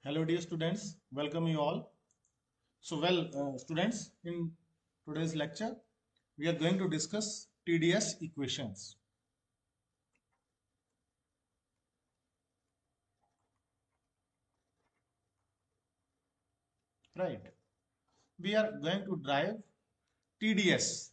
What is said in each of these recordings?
Hello dear students, welcome you all. Students, in today's lecture, we are going to discuss TDS equations. Right. We are going to drive TDS.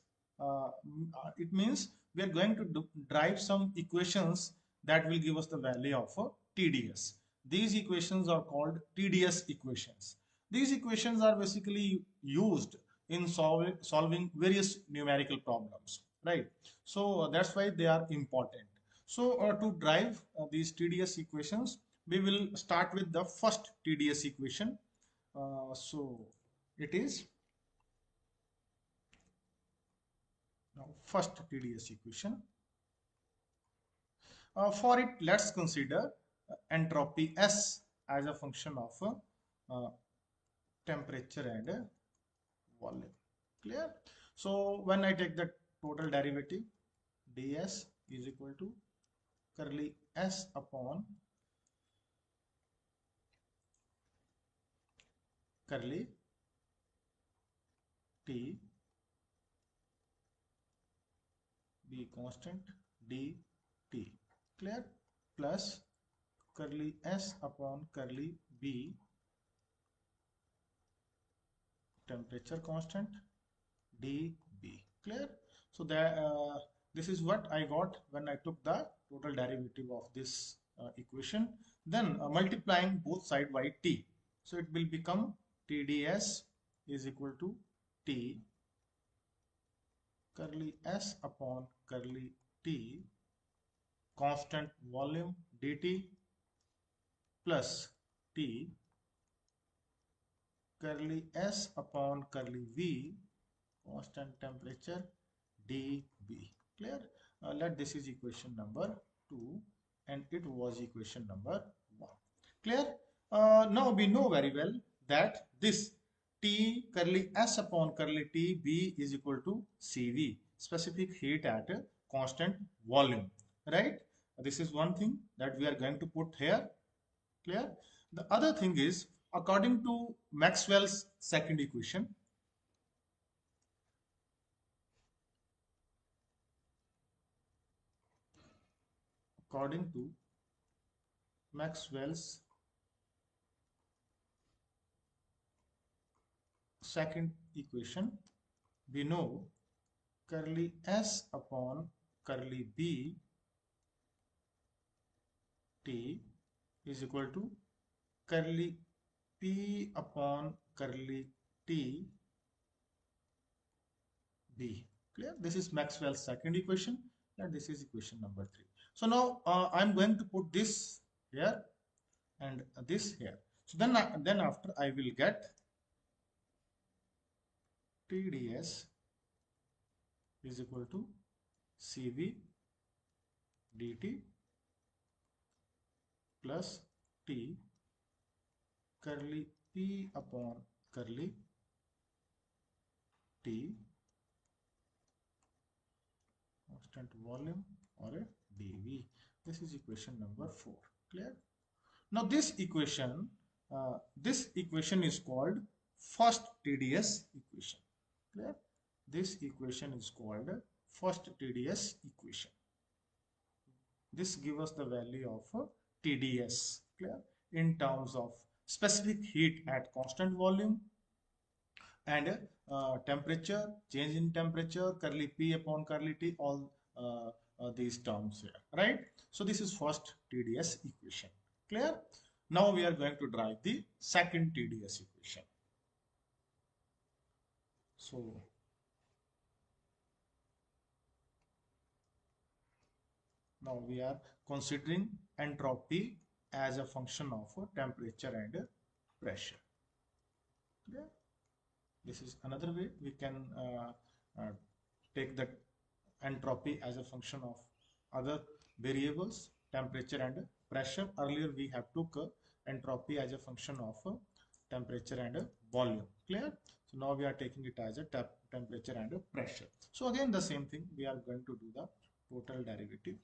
It means we are going to drive some equations that will give us the value of TDS. These equations are called TDS equations. These equations are basically used in solving various numerical problems, right? So that's why they are important. So to drive these TDS equations, we will start with the first TDS equation. So it is now first TDS equation. For it, let's consider entropy S as a function of temperature and volume. Clear? So when I take the total derivative, ds is equal to curly S upon curly T be constant dt. Clear? Plus curly S upon curly B temperature constant dB. Clear? So that this is what I got when I took the total derivative of this equation. Then multiplying both sides by t. So it will become TDS is equal to T curly S upon curly T constant volume dt plus T curly S upon curly V constant temperature dB. Clear? Let this is equation number 2 and it was equation number 1. Clear? Now we know very well that this T curly S upon curly T B is equal to CV, specific heat at a constant volume, right? This is one thing that we are going to put here. Clear? The other thing is, according to Maxwell's second equation, according to Maxwell's second equation, we know curly S upon curly B T is equal to curly P upon curly T B. Clear? This is Maxwell's second equation and this is equation number 3. So now I'm going to put this here and this here. So then after I will get TDS is equal to CV dt plus T curly P upon curly T constant volume or a dV. This is equation number 4. Clear? Now this equation is called first TDS equation. Clear? This equation is called first TDS equation. This gives us the value of TDS. Clear? In terms of specific heat at constant volume and temperature, change in temperature, curly P upon curly T, all these terms here, right? So this is first TDS equation. Clear? Now we are going to drive the second TDS equation. So now we are considering entropy as a function of temperature and pressure. Clear? This is another way we can take the entropy as a function of other variables, temperature and pressure. Earlier we have took entropy as a function of temperature and volume. Clear? So now we are taking it as a temperature and pressure. So again the same thing, we are going to do the total derivative.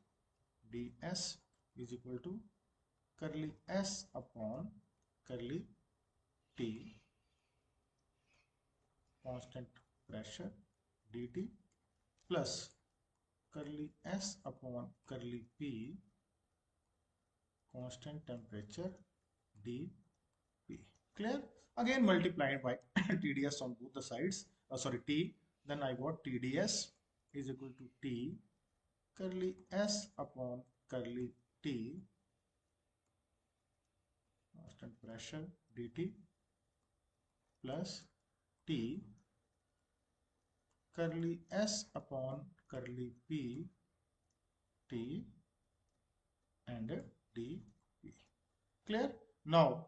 ds is equal to curly S upon curly T constant pressure dt plus curly S upon curly P constant temperature dP. Clear? Again multiplied by TDS on both the sides. Sorry, T. Then I got TDS is equal to T curly S upon curly T constant pressure dt plus T curly S upon curly P T and dP. Clear? Now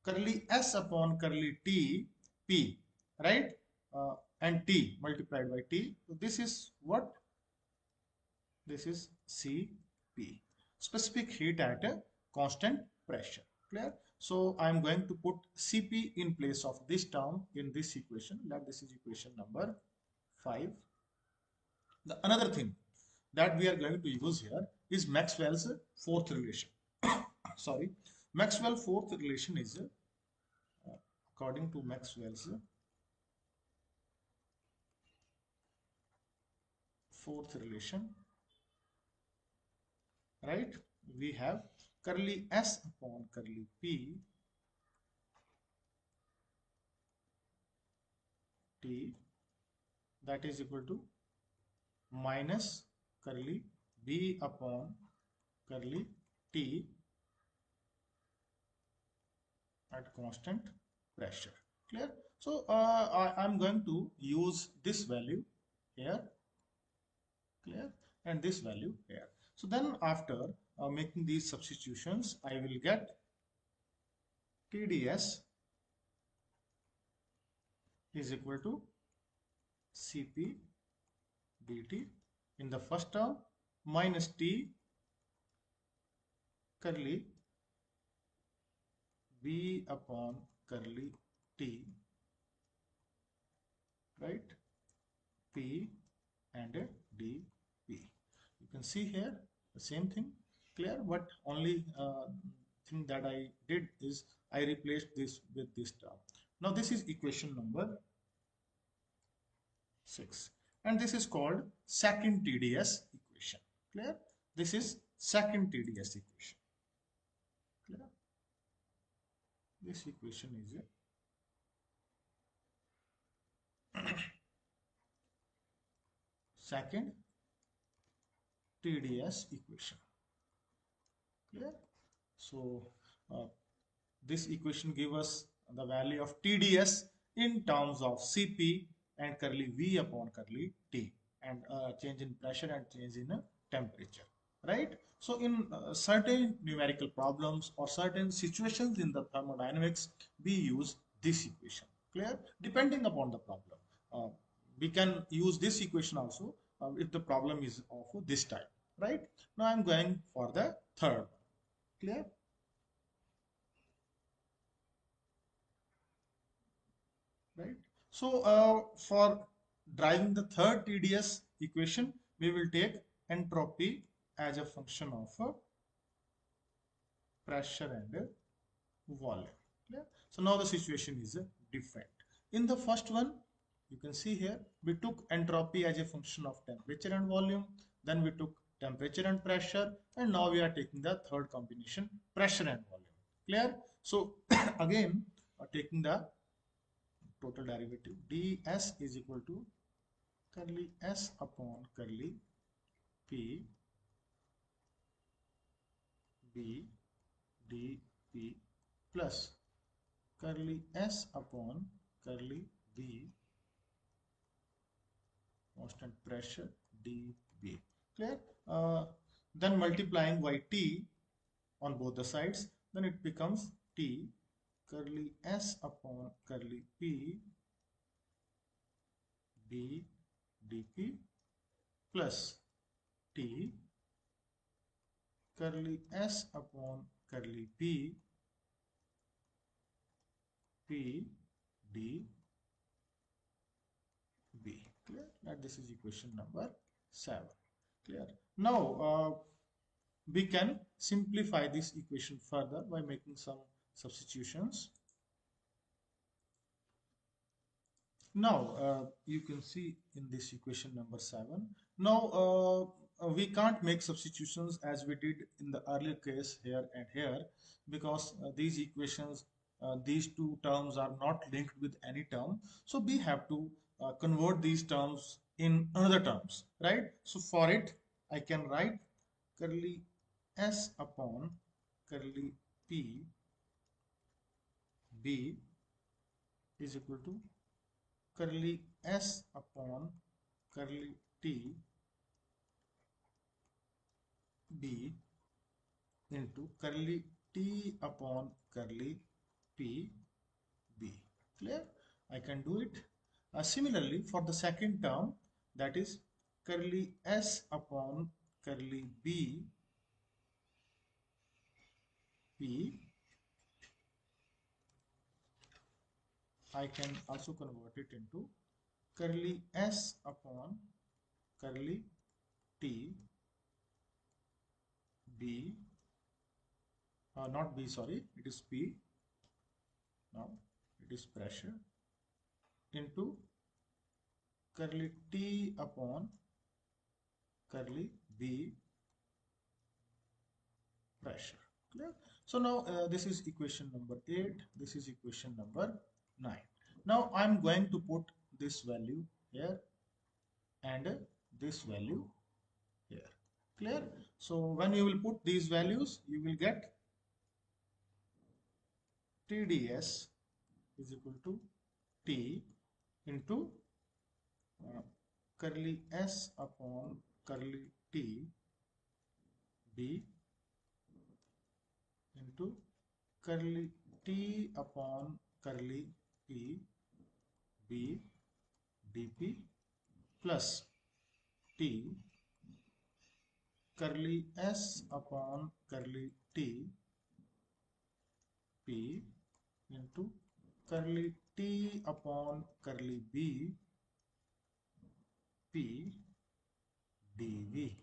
curly S upon curly T P, right? And T multiplied by T. So this is what? This is Cp, specific heat at a constant pressure. Clear? So I am going to put Cp in place of this term in this equation. That this is equation number 5. Another thing that we are going to use here is Maxwell's fourth relation. Sorry, Maxwell fourth relation is according to Maxwell's fourth relation, right? We have curly S upon curly P T that is equal to minus curly B upon curly T at constant pressure. Clear? So I'm going to use this value here. Clear? And this value here. So then after making these substitutions, I will get TDS is equal to Cp dt in the first term minus T curly B upon curly T, right? P and dP. You can see here the same thing. Clear? But only thing that I did is I replaced this with this term. Now this is equation number 6, and this is called second TDS equation. Clear? This is second TDS equation. Clear? This equation is a second TDS equation. Clear? So this equation gives us the value of TDS in terms of Cp and curly V upon curly T, and change in pressure and change in temperature, right? So in certain numerical problems or certain situations in the thermodynamics, we use this equation. Clear? Depending upon the problem, we can use this equation also if the problem is of this type, right? Now I'm going for the third one. Clear? Right? So for driving the third TDS equation, we will take entropy as a function of pressure and volume. Yeah? So now the situation is different. In the first one, you can see here, we took entropy as a function of temperature and volume. Then we took temperature and pressure. And now we are taking the third combination, pressure and volume. Clear? So again, taking the total derivative, ds is equal to curly S upon curly P B dP plus curly S upon curly V constant pressure dB. Clear? Then multiplying by T on both the sides, then it becomes T curly S upon curly P B dP plus T curly S upon curly P P D B. Clear? That this is equation number 7. Clear? Now we can simplify this equation further by making some substitutions. Now, you can see in this equation number 7. Now, we can't make substitutions as we did in the earlier case here and here, because these equations, these two terms are not linked with any term. So we have to convert these terms in another terms, right? So for it, I can write curly s upon curly p b is equal to curly s upon curly t b into curly t upon curly p b. Clear? I can do it. Similarly, for the second term, that is curly s upon curly b p, I can also convert it into curly s upon curly t b, not b, sorry, it is p. Now it is pressure into curly t upon curly b pressure. Clear? So now this is equation number 8, this is equation number 9. Now I'm going to put this value here and this value here. Clear? So when you will put these values, you will get Tds is equal to T into curly s upon curly t b into curly t upon curly p b dp plus t curly s upon curly t p into curly t upon curly b p dv.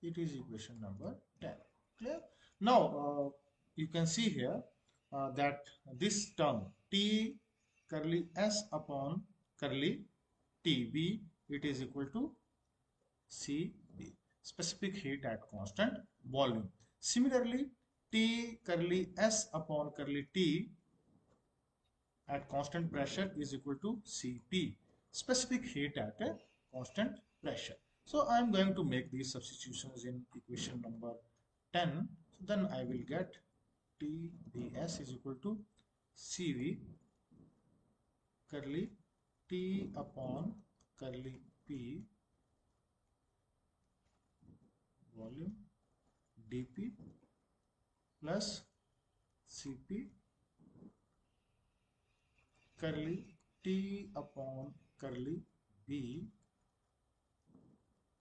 It is equation number 10. Clear? Now you can see here that this term T curly s upon curly Tb, it is equal to Cb, specific heat at constant volume. Similarly, T curly s upon curly T at constant pressure is equal to Cp, specific heat at a constant pressure. So I am going to make these substitutions in equation number 10. So then I will get Tds is equal to Cv curly T upon curly P volume dP plus Cp curly T upon curly B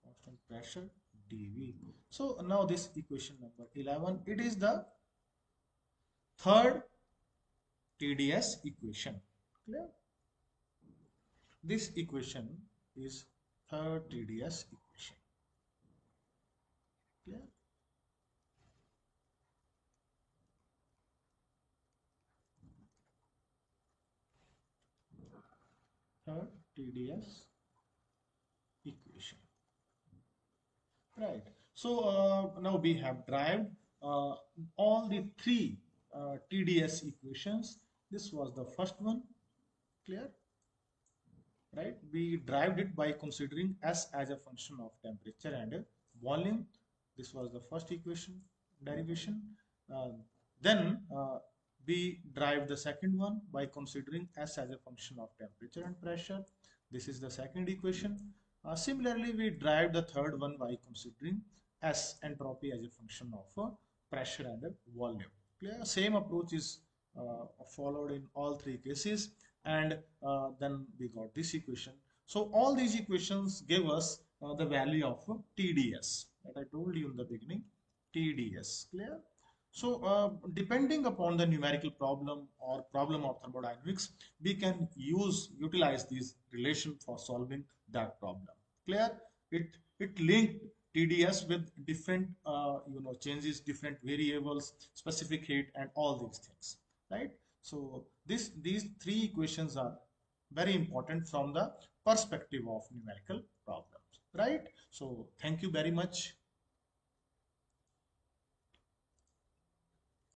constant pressure dV. So now this equation number 11, it is the third TDS equation. Clear? This equation is third TDS equation. Clear? Third TDS equation. Right. So now we have derived all the three TDS equations. This was the first one. Clear? Right? We derived it by considering S as a function of temperature and volume. This was the first equation derivation. Then we derived the second one by considering S as a function of temperature and pressure. This is the second equation. Similarly, we derived the third one by considering S entropy as a function of pressure and volume. Clear? Same approach is followed in all three cases, and then we got this equation. So all these equations give us the value of TDS that I told you in the beginning. TDS. Clear? So depending upon the numerical problem or problem of thermodynamics, we can utilize this relation for solving that problem. Clear? It linked TDS with different changes, different variables, specific heat, and all these things. right? So these three equations are very important from the perspective of numerical problems, right? So thank you very much.